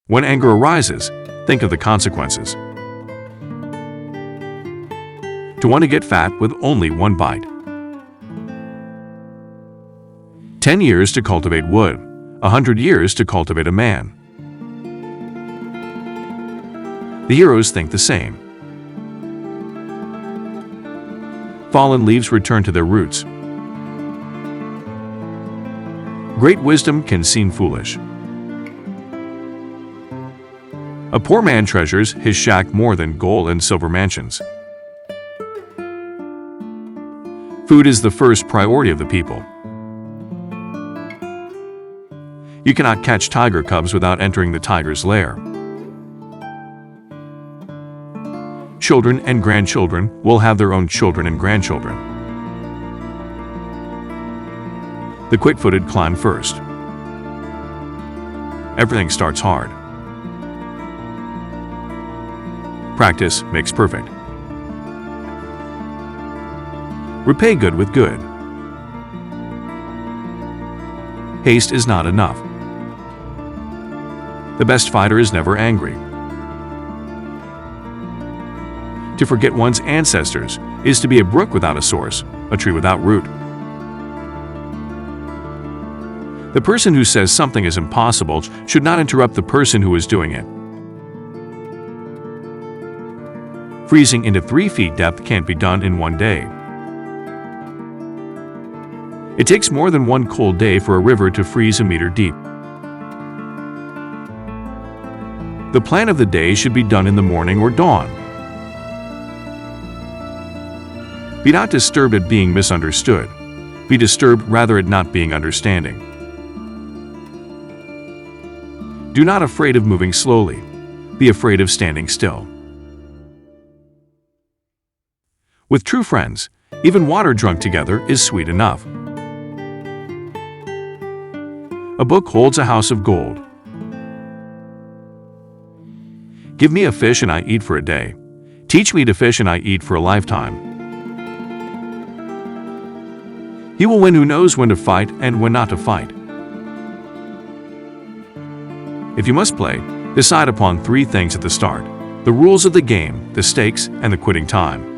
When anger arises, think of the consequences. To want to get fat with only one bite. 10 years to cultivate wood, 100 years to cultivate a man. The heroes think the same. Fallen leaves return to their roots. Great wisdom can seem foolish. A poor man treasures his shack more than gold and silver mansions. Food is the first priority of the people. You cannot catch tiger cubs without entering the tiger's lair. Children and grandchildren will have their own children and grandchildren. The quick-footed climb first. Everything starts hard. Practice makes perfect. Repay good with good. Haste is not enough. The best fighter is never angry. To forget one's ancestors is to be a brook without a source, a tree without root. The person who says something is impossible should not interrupt the person who is doing it. Freezing into 3 feet depth can't be done in one day. It takes more than one cold day for a river to freeze a meter deep. The plan of the day should be done in the morning or dawn. Be not disturbed at being misunderstood. Be disturbed rather at not being understanding. Do not afraid of moving slowly. Be afraid of standing still. With true friends, even water drunk together is sweet enough. A book holds a house of gold. Give me a fish and I eat for a day. Teach me to fish and I eat for a lifetime. He will win who knows when to fight and when not to fight. If you must play, decide upon 3 things at the start: the rules of the game, the stakes, and the quitting time.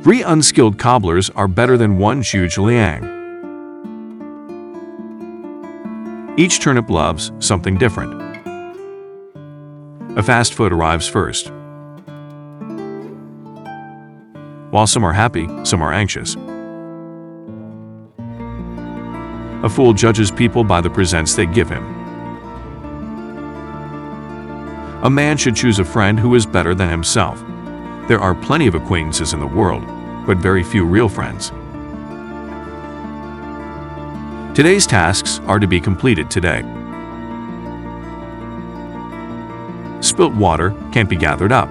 3 unskilled cobblers are better than 1 huge liang. Each turnip loves something different. A fast foot arrives first. While some are happy, some are anxious. A fool judges people by the presents they give him. A man should choose a friend who is better than himself. There are plenty of acquaintances in the world, but very few real friends. Today's tasks are to be completed today. Spilt water can't be gathered up.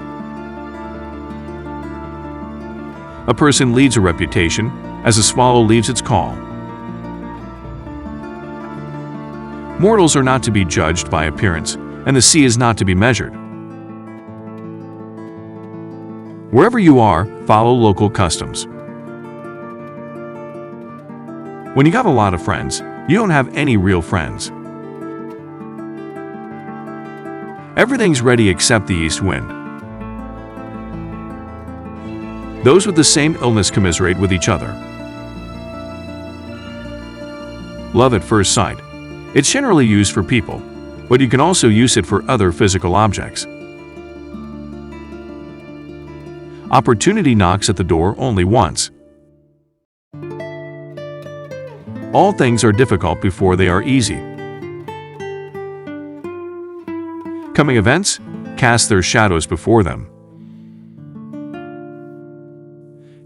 A person leads a reputation as a swallow leaves its call. Mortals are not to be judged by appearance, and the sea is not to be measured. Wherever you are, follow local customs. When you got a lot of friends, you don't have any real friends. Everything's ready except the east wind. Those with the same illness commiserate with each other. Love at first sight. It's generally used for people, but you can also use it for other physical objects. Opportunity knocks at the door only once. All things are difficult before they are easy. Coming events cast their shadows before them.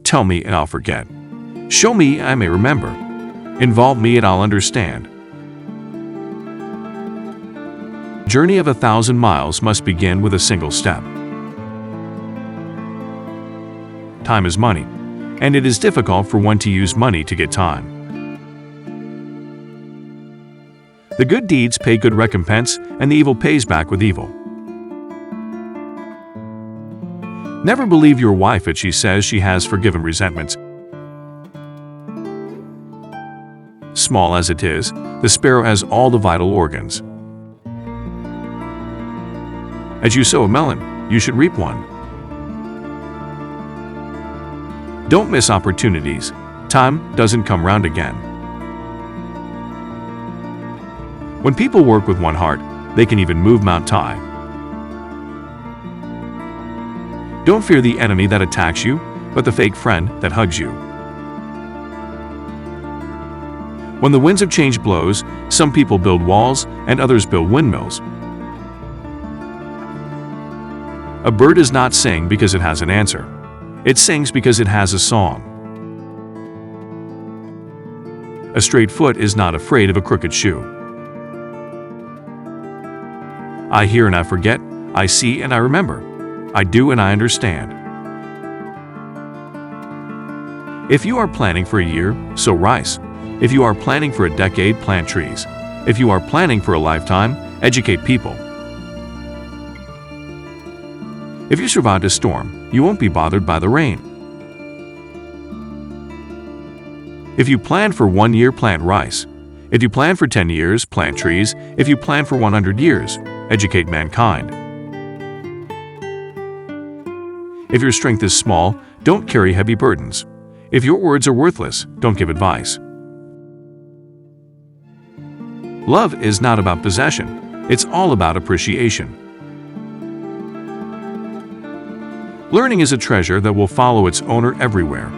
Tell me and I'll forget. Show me I may remember. Involve me and I'll understand. Journey of 1,000 miles must begin with a single step. Time is money, and it is difficult for one to use money to get time. The good deeds pay good recompense, and the evil pays back with evil. Never believe your wife if she says she has forgiven resentments. small as it is, the sparrow has all the vital organs. As you sow a melon, you should reap one. Don't miss opportunities. Time doesn't come round again. When people work with one heart, they can even move Mount Tai. Don't fear the enemy that attacks you, but the fake friend that hugs you. When the winds of change blows, some people build walls and others build windmills. A bird does not sing because it has an answer. It sings because it has a song. A straight foot is not afraid of a crooked shoe. I hear and I forget, I see and I remember, I do and I understand. If you are planning for a year, sow rice. If you are planning for a decade, plant trees. If you are planning for a lifetime, educate people. If you survived a storm, you won't be bothered by the rain. If you plan for 1 year, plant rice. If you plan for 10 years, plant trees. If you plan for 100 years, educate mankind. If your strength is small, don't carry heavy burdens. If your words are worthless, don't give advice. Love is not about possession. It's all about appreciation. Learning is a treasure that will follow its owner everywhere.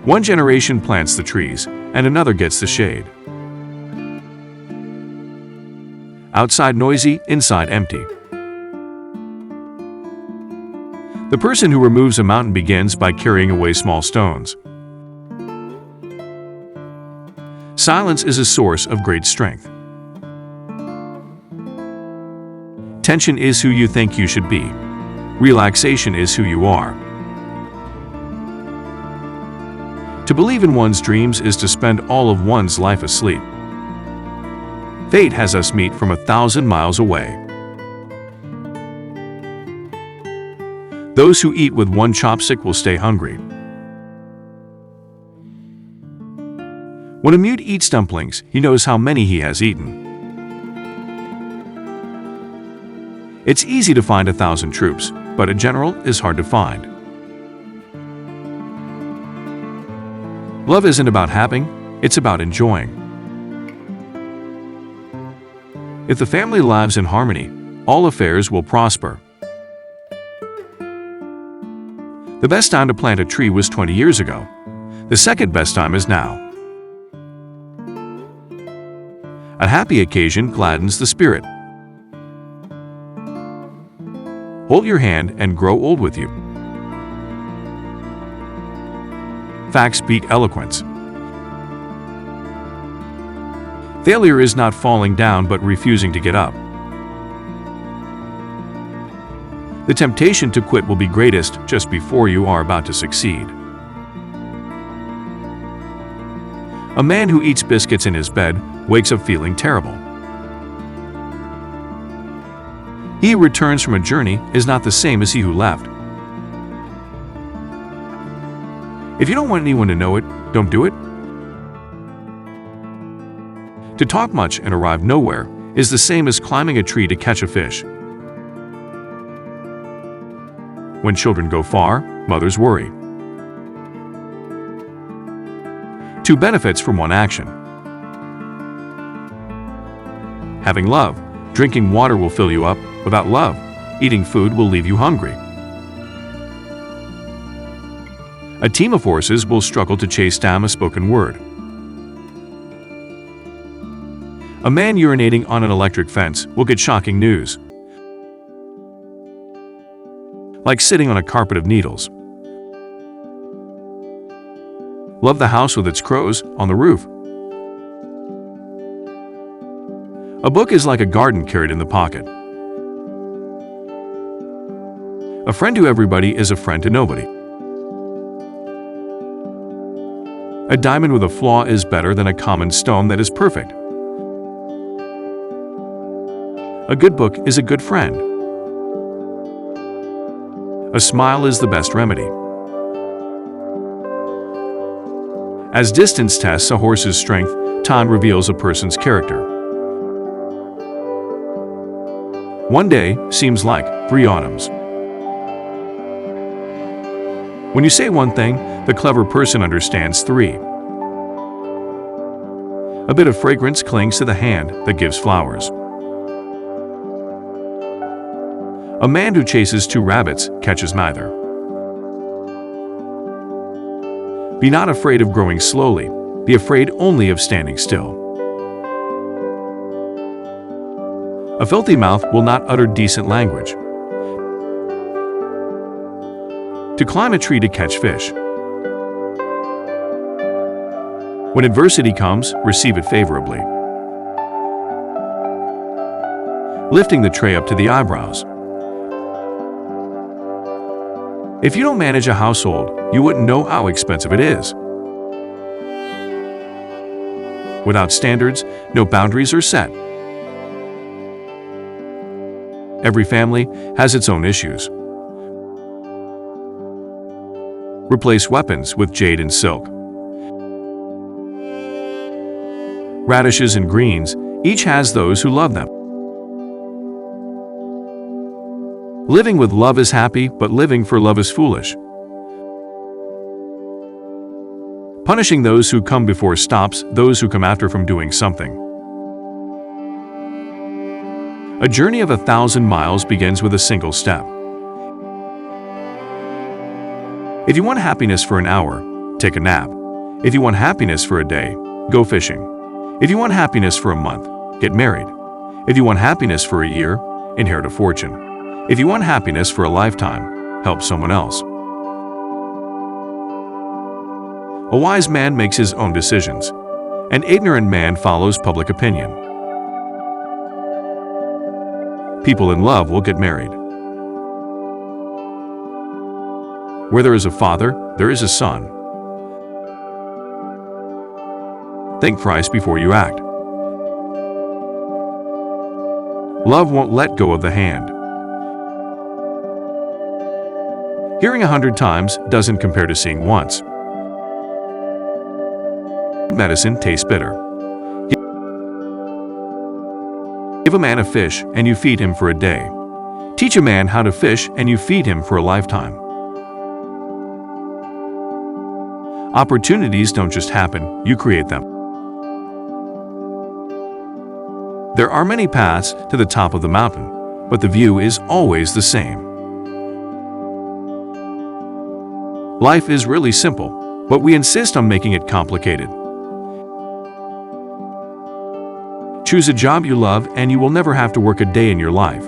One generation plants the trees, and another gets the shade. Outside noisy, inside empty. The person who removes a mountain begins by carrying away small stones. Silence is a source of great strength. Tension is who you think you should be. Relaxation is who you are. To believe in one's dreams is to spend all of one's life asleep. Fate has us meet from 1,000 miles away. Those who eat with one chopstick will stay hungry. When a mute eats dumplings, he knows how many he has eaten. It's easy to find 1,000 troops, but a general is hard to find. Love isn't about having, it's about enjoying. If the family lives in harmony, all affairs will prosper. The best time to plant a tree was 20 years ago. The second best time is now. A happy occasion gladdens the spirit. Hold your hand and grow old with you. Facts beat eloquence. Failure is not falling down but refusing to get up. The temptation to quit will be greatest just before you are about to succeed. A man who eats biscuits in his bed wakes up feeling terrible. He who returns from a journey is not the same as he who left. If you don't want anyone to know it, don't do it. To talk much and arrive nowhere is the same as climbing a tree to catch a fish. When children go far, mothers worry. 2 benefits from one action. Having love, drinking water will fill you up. Without love, eating food will leave you hungry. A team of horses will struggle to chase down a spoken word. A man urinating on an electric fence will get shocking news. Like sitting on a carpet of needles. Love the house with its crows on the roof. A book is like a garden carried in the pocket. A friend to everybody is a friend to nobody. A diamond with a flaw is better than a common stone that is perfect. A good book is a good friend. A smile is the best remedy. As distance tests a horse's strength, time reveals a person's character. One day seems like 3 autumns. When you say one thing, the clever person understands 3. A bit of fragrance clings to the hand that gives flowers. A man who chases 2 rabbits catches neither. Be not afraid of growing slowly, be afraid only of standing still. A filthy mouth will not utter decent language. To climb a tree to catch fish. When adversity comes, receive it favorably. Lifting the tray up to the eyebrows. If you don't manage a household, you wouldn't know how expensive it is. Without standards, no boundaries are set. Every family has its own issues. Replace weapons with jade and silk. Radishes and greens, each has those who love them. Living with love is happy, but living for love is foolish. Punishing those who come before stops those who come after from doing something. A journey of 1,000 miles begins with a single step. If you want happiness for an hour, take a nap. If you want happiness for a day, go fishing. If you want happiness for a month, get married. If you want happiness for a year, inherit a fortune. If you want happiness for a lifetime, help someone else. A wise man makes his own decisions. An ignorant man follows public opinion. People in love will get married. Where there is a father, there is a son. Think thrice before you act. Love won't let go of the hand. Hearing 100 times doesn't compare to seeing once. Medicine tastes bitter. Give a man a fish and you feed him for a day. Teach a man how to fish and you feed him for a lifetime. Opportunities don't just happen, you create them. There are many paths to the top of the mountain, but the view is always the same. Life is really simple, but we insist on making it complicated. Choose a job you love and you will never have to work a day in your life.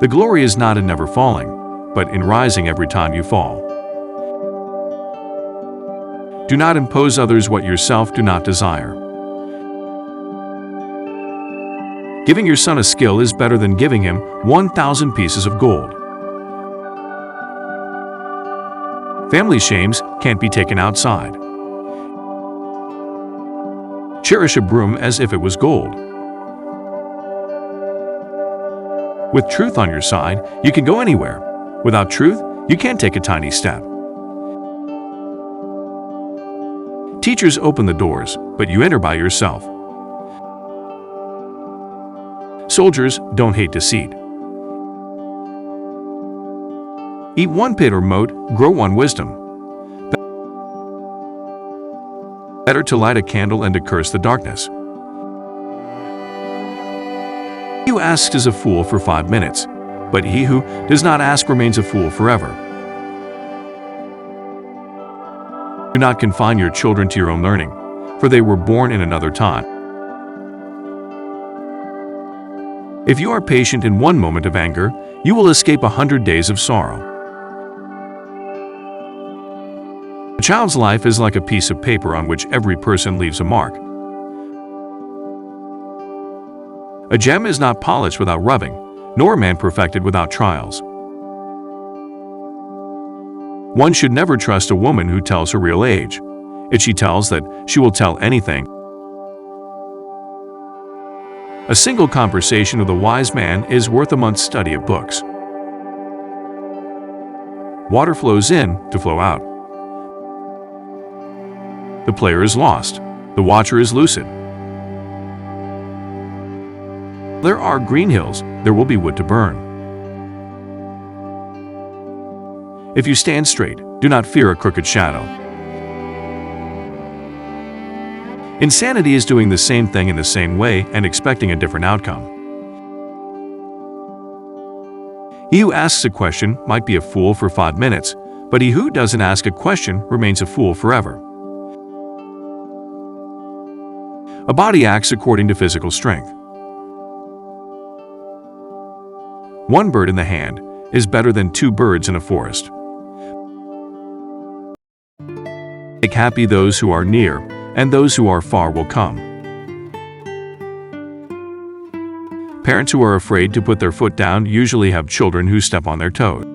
The glory is not in never falling, but in rising every time you fall. Do not impose others what yourself do not desire. Giving your son a skill is better than giving him 1,000 pieces of gold. Family shames can't be taken outside. Cherish a broom as if it was gold. With truth on your side, you can go anywhere. Without truth, you can't take a tiny step. Teachers open the doors, but you enter by yourself. Soldiers don't hate deceit. Eat 1 pit or mote, grow 1 wisdom. Better to light a candle and to curse the darkness. He who asks is a fool for 5 minutes, but he who does not ask remains a fool forever. Do not confine your children to your own learning, for they were born in another time. If you are patient in 1 moment of anger, you will escape 100 days of sorrow. A child's life is like a piece of paper on which every person leaves a mark. A gem is not polished without rubbing, nor a man perfected without trials. One should never trust a woman who tells her real age. If she tells that she will tell anything. A single conversation with a wise man is worth a month's study of books. Water flows in to flow out. the player is lost. The watcher is lucid. There are green hills, there will be wood to burn. If you stand straight, do not fear a crooked shadow. Insanity is doing the same thing in the same way and expecting a different outcome. He who asks a question might be a fool for 5 minutes, but he who doesn't ask a question remains a fool forever. A body acts according to physical strength. One bird in the hand is better than 2 birds in a forest. Make happy those who are near, and those who are far will come. Parents who are afraid to put their foot down usually have children who step on their toes.